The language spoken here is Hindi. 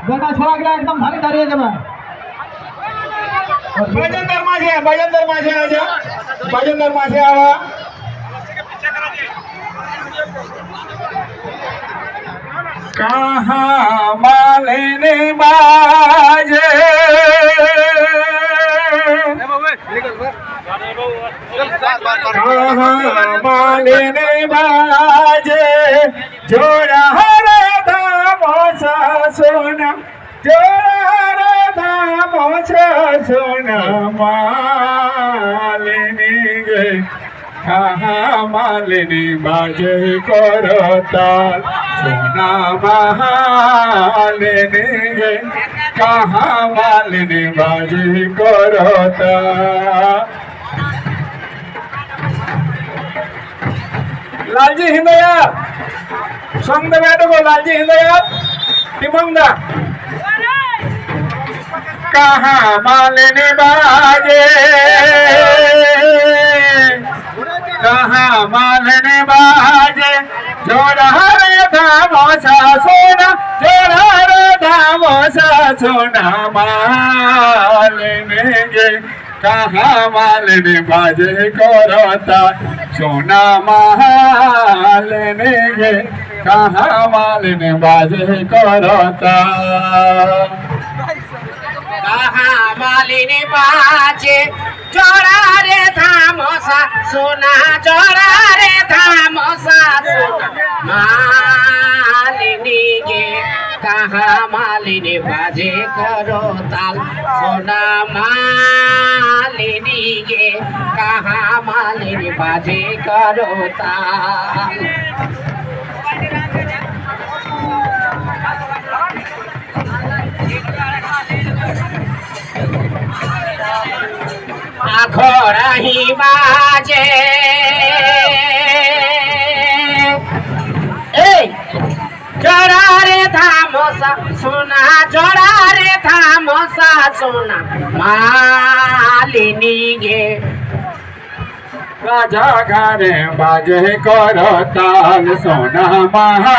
बेटा छोड़ा गया एकदम धारी दाঁড়িয়ে যাবে बाजेंद्र माझे आजा बाजेंद्र माझे आवा कहाँ मालेने बाजे कहाँ मालेने बाजे जोड़ा रे दामोसा सोना जोड़ा रे दामोसा सोना मालिनी गे कहाँ मालिनी बाजे करताल सोना मालिनी गे कहाँ मालिनी बाजे करताल लालजी हिंदया संग बैठो को लालजी हिंदया टिमंगा कहाँ मालिनी बाजे कहाँ मालिनी बाजे जोड़ा रे दामोसा सोना जोड़ा रे दामोसा सोना मालिनी गे कहाँ मालिनी बाजे करता सोना मालिनी गे कहाँ मालिनी बाजे करता कहाँ मालिनी बाजे जोड़ा रे धामोसा सोना जोड़ा रे धामोसा सोना मालिनी गे कहाँ मालिनी बाजे करो ताल सोना मालिनी गे कहाँ मालिनी बाजे करो ताल आखोराही बाजे जोड़ा रे धामोसा सोना जोड़ा रे धामोसा सोना मालिनी गे राजा घरे बाजे करताल सोना महा